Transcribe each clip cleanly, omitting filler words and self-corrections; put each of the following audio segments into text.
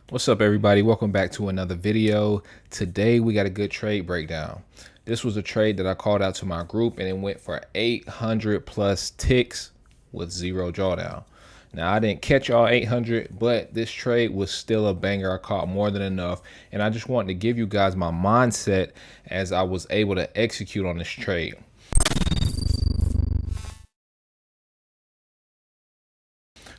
What's up, everybody? Welcome back to another video. Today we got a good trade breakdown. This was a trade that I called out to my group and it went for 800 plus ticks with zero drawdown. Now I didn't catch all 800, but this trade was still a banger. I caught more than enough, and I just wanted to give you guys my mindset as I was able to execute on this trade.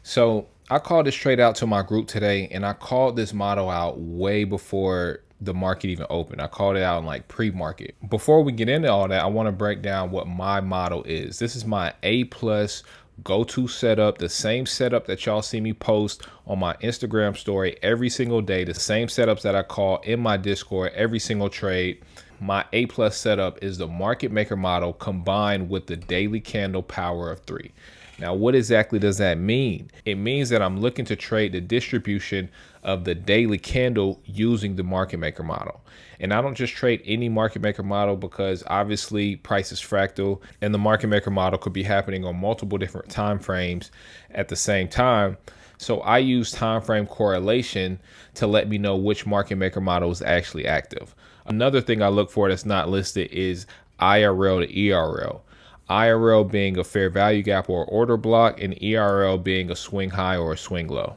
So I called this trade out to my group today, and I called this model out way before the market even opened. I called it out in like pre-market. Before we get into all that, I want to break down what my model is. This is my A plus go-to setup, the same setup that y'all see me post on my Instagram story every single day, the same setups that I call in my Discord every single trade. My A plus setup is the market maker model combined with the daily candle power of 3. Now, what exactly does that mean? It means that I'm looking to trade the distribution of the daily candle using the market maker model. And I don't just trade any market maker model because obviously price is fractal and the market maker model could be happening on multiple different time frames at the same time. So I use time frame correlation to let me know which market maker model is actually active. Another thing I look for that's not listed is IRL to ERL. IRL being a fair value gap or order block, and ERL being a swing high or a swing low.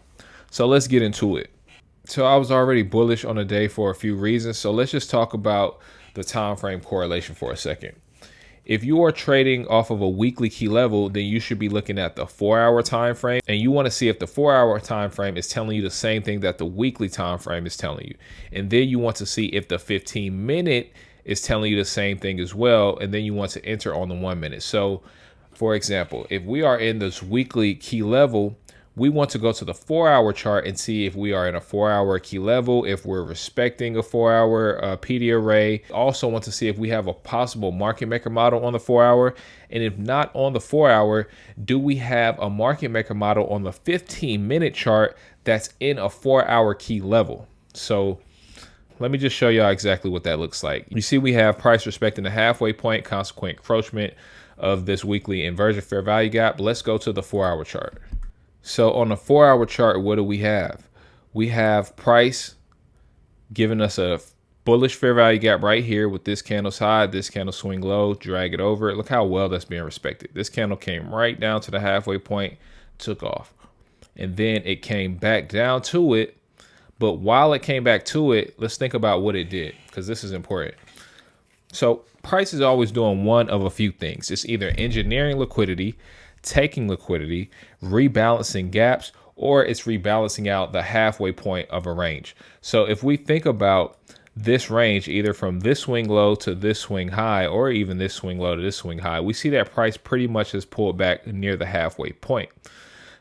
So let's get into it. So I was already bullish on the day for a few reasons. So let's just talk about the time frame correlation for a second. If you are trading off of a weekly key level, then you should be looking at the 4-hour time frame, and you want to see if the 4-hour time frame is telling you the same thing that the weekly time frame is telling you. And then you want to see if the 15-minute is telling you the same thing as well, and then you want to enter on the 1 minute. So for example, if we are in this weekly key level, we want to go to the 4-hour chart and see if we are in a 4-hour key level, if we're respecting a 4-hour PD array. Also want to see if we have a possible market maker model on the 4-hour. And if not on the 4-hour, do we have a market maker model on the 15-minute chart that's in a 4-hour key level? So let me just show y'all exactly what that looks like. You see we have price respecting the halfway point, consequent encroachment of this weekly inversion fair value gap. Let's go to the 4-hour chart. So on the 4-hour chart, what do we have? We have price giving us a bullish fair value gap right here with this candle's high, this candle swing low, drag it over. Look how well that's being respected. This candle came right down to the halfway point, took off. And then it came back down to it. But while it came back to it, let's think about what it did, because this is important. So price is always doing one of a few things. It's either engineering liquidity, taking liquidity, rebalancing gaps, or it's rebalancing out the halfway point of a range. So if we think about this range, either from this swing low to this swing high, or even this swing low to this swing high, we see that price pretty much has pulled back near the halfway point.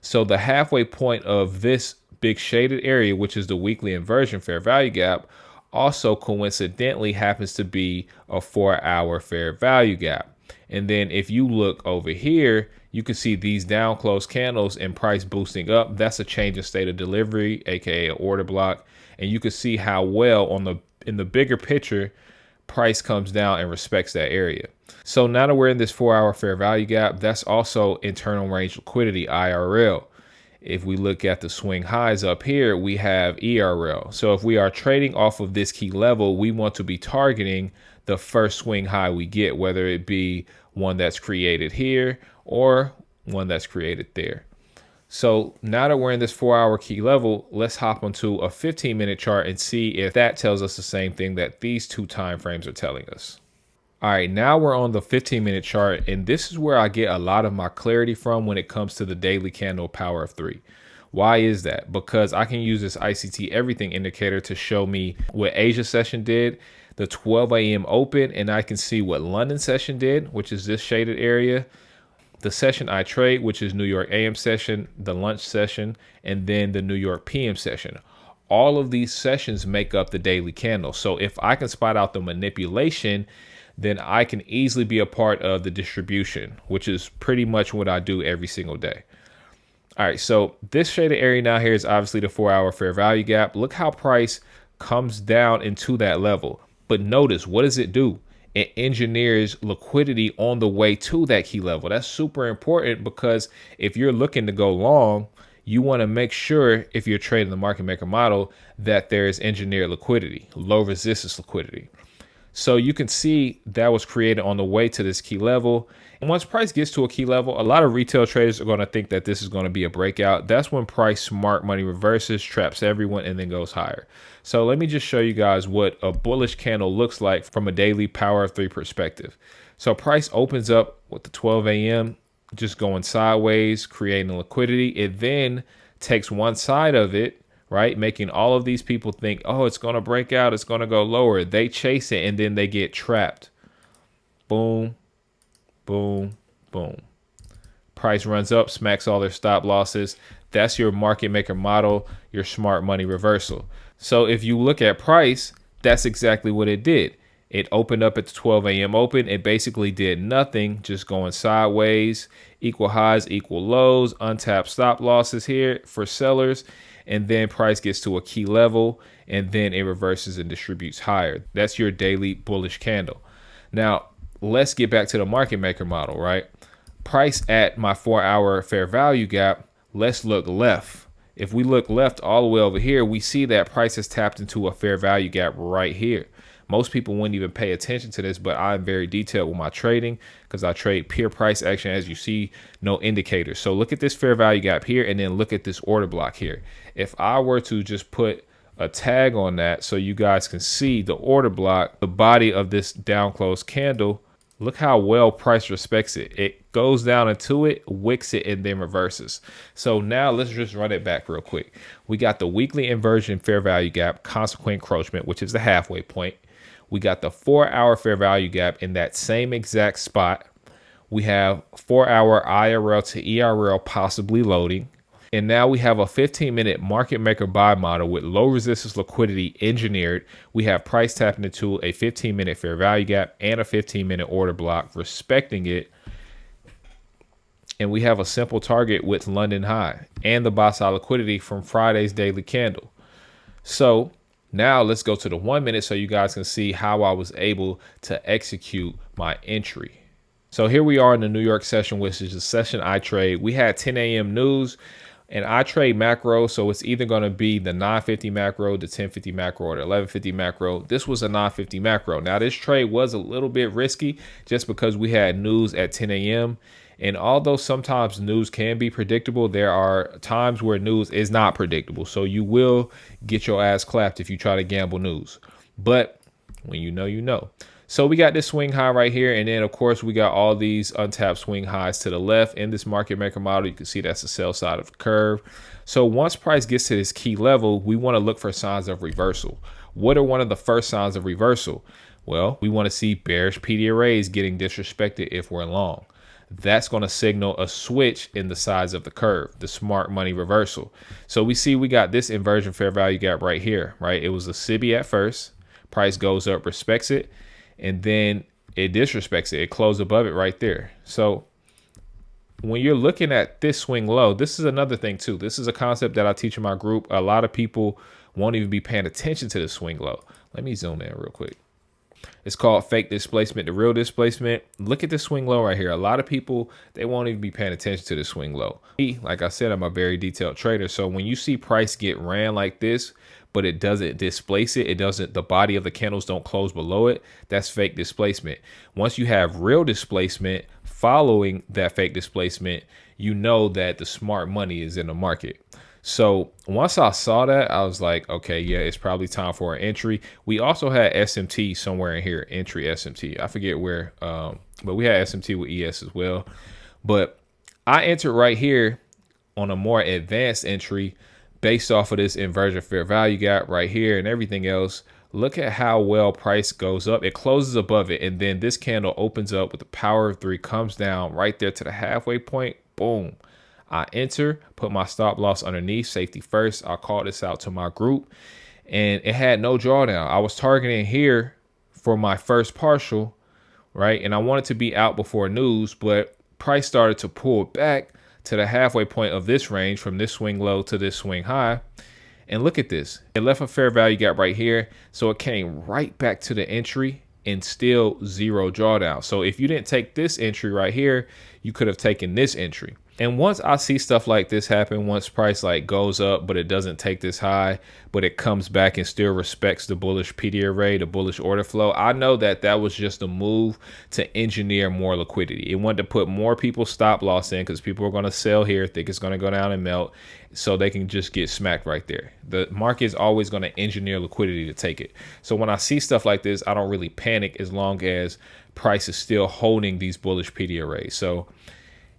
So the halfway point of this big shaded area, which is the weekly inversion fair value gap, also coincidentally happens to be a 4-hour fair value gap. And then if you look over here, you can see these down close candles and price boosting up. That's a change in state of delivery, aka an order block. And you can see how well in the bigger picture, price comes down and respects that area. So now that we're in this 4-hour fair value gap, that's also internal range liquidity, IRL. If we look at the swing highs up here, we have ERL. So if we are trading off of this key level, we want to be targeting the first swing high we get, whether it be one that's created here or one that's created there. So now that we're in this 4-hour key level, let's hop onto a 15-minute chart and see if that tells us the same thing that these two time frames are telling us. All right, now we're on the 15-minute chart, and this is where I get a lot of my clarity from when it comes to the daily candle power of 3. Why is that? Because I can use this ICT everything indicator to show me what Asia session did, the 12 a.m. open, and I can see what London session did, which is this shaded area, the session I trade, which is New York AM session, the lunch session, and then the New York PM session. All of these sessions make up the daily candle. So if I can spot out the manipulation, then I can easily be a part of the distribution, which is pretty much what I do every single day. All right, so this shaded area now here is obviously the 4-hour fair value gap. Look how price comes down into that level. But notice, what does it do? It engineers liquidity on the way to that key level. That's super important because if you're looking to go long, you want to make sure if you're trading the market maker model that there is engineered liquidity, low resistance liquidity. So you can see that was created on the way to this key level. And once price gets to a key level, a lot of retail traders are going to think that this is going to be a breakout. That's when price smart money reverses, traps everyone, and then goes higher. So let me just show you guys what a bullish candle looks like from a daily power of three perspective. So price opens up with the 12 a.m. just going sideways, creating liquidity. It then takes one side of it, right, making all of these people think, oh, it's going to break out, it's going to go lower. They chase it, and then they get trapped. Boom, boom, boom. Price runs up, smacks all their stop losses. That's your market maker model, your smart money reversal. So if you look at price, that's exactly what it did. It opened up at the 12 a.m. open. It basically did nothing, just going sideways, equal highs, equal lows, untapped stop losses here for sellers. And then price gets to a key level, and then it reverses and distributes higher. That's your daily bullish candle. Now, let's get back to the market maker model, right? Price at my 4-hour fair value gap. Let's look left. If we look left all the way over here, we see that price has tapped into a fair value gap right here. Most people wouldn't even pay attention to this, but I'm very detailed with my trading because I trade pure price action. As you see, no indicators. So look at this fair value gap here, and then look at this order block here. If I were to just put a tag on that so you guys can see the order block, the body of this down close candle, look how well price respects it. It goes down into it, wicks it, and then reverses. So now let's just run it back real quick. We got the weekly inversion fair value gap, consequent encroachment, which is the halfway point. We got the 4-hour fair value gap in that same exact spot. We have 4-hour IRL to ERL possibly loading. And now we have a 15-minute market maker buy model with low resistance liquidity engineered. We have price tapping into a 15-minute fair value gap and a 15-minute order block, respecting it. And we have a simple target with London high and the buy side liquidity from Friday's daily candle. So now let's go to the 1 minute so you guys can see how I was able to execute my entry. So here we are in the New York session, which is the session I trade. We had 10 a.m. news, and I trade macro. So it's either going to be the 950 macro, the 1050 macro, or the 1150 macro. This was a 950 macro. Now this trade was a little bit risky just because we had news at 10 a.m. And although sometimes news can be predictable, there are times where news is not predictable. So you will get your ass clapped if you try to gamble news. But when you know, you know. So we got this swing high right here. And then, of course, we got all these untapped swing highs to the left in this market maker model. You can see that's the sell side of the curve. So once price gets to this key level, we want to look for signs of reversal. What are one of the first signs of reversal? Well, we want to see bearish PD arrays getting disrespected if we're long. That's going to signal a switch in the size of the curve, the smart money reversal. So we see we got this inversion fair value gap right here, right? It was a SIBI at first. Price goes up, respects it, and then it disrespects it. It closed above it right there. So when you're looking at this swing low, this is another thing too. This is a concept that I teach in my group. A lot of people won't even be paying attention to the swing low. Let me zoom in real quick. It's called fake displacement, the real displacement. Look at this swing low right here. A lot of people, they won't even be paying attention to the swing low. Like I said, I'm a very detailed trader. So when you see price get ran like this, but it doesn't displace it, the body of the candles don't close below it, that's fake displacement. Once you have real displacement following that fake displacement, you know that the smart money is in the market. So once I saw that, I was like, okay, yeah, it's probably time for an entry. We also had SMT somewhere in here, entry SMT. I forget where, but we had SMT with ES as well. But I entered right here on a more advanced entry based off of this inversion fair value gap right here and everything else. Look at how well price goes up. It closes above it, and then this candle opens up with the power of three, comes down right there to the halfway point. Boom. I enter, put my stop loss underneath, safety first. I called this out to my group, and it had no drawdown. I was targeting here for my first partial, right? And I wanted to be out before news, but price started to pull back to the halfway point of this range from this swing low to this swing high. And look at this. It left a fair value gap right here. So it came right back to the entry and still zero drawdown. So if you didn't take this entry right here, you could have taken this entry. And once I see stuff like this happen, once price like goes up, but it doesn't take this high, but it comes back and still respects the bullish PD array, the bullish order flow, I know that that was just a move to engineer more liquidity. It wanted to put more people stop loss in because people are going to sell here, think it's going to go down and melt, so they can just get smacked right there. The market is always going to engineer liquidity to take it. So when I see stuff like this, I don't really panic as long as price is still holding these bullish PD arrays. So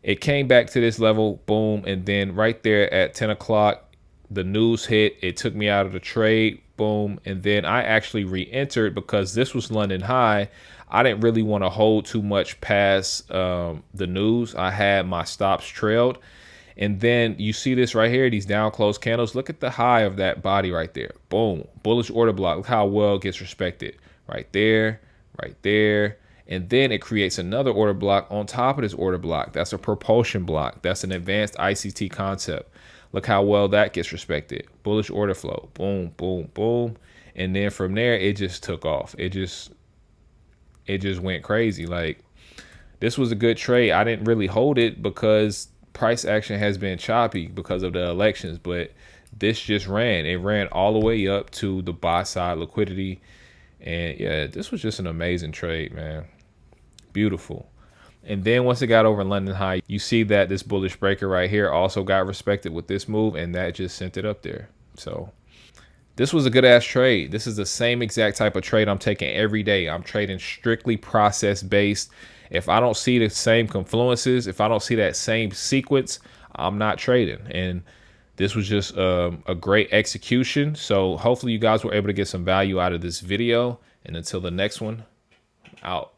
it came back to this level, boom, and then right there at 10 o'clock, the news hit. It took me out of the trade, boom, and then I actually re-entered because this was London high. I didn't really want to hold too much past the news. I had my stops trailed, and then you see this right here, these down close candles. Look at the high of that body right there, boom, bullish order block. Look how well it gets respected right there, right there. And then it creates another order block on top of this order block. That's a propulsion block. That's an advanced ICT concept. Look how well that gets respected. Bullish order flow. Boom, boom, boom. And then from there, it just took off. It just went crazy. Like, this was a good trade. I didn't really hold it because price action has been choppy because of the elections. But this just ran. It ran all the way up to the buy side liquidity. And yeah, this was just an amazing trade, man. Beautiful. And then once it got over London high, you see that this bullish breaker right here also got respected with this move, and that just sent it up there. So this was a good ass trade. This is the same exact type of trade I'm taking every day. I'm trading strictly process based. If I don't see the same confluences, if I don't see that same sequence, I'm not trading. And this was just a great execution. So hopefully you guys were able to get some value out of this video. And until the next one, out.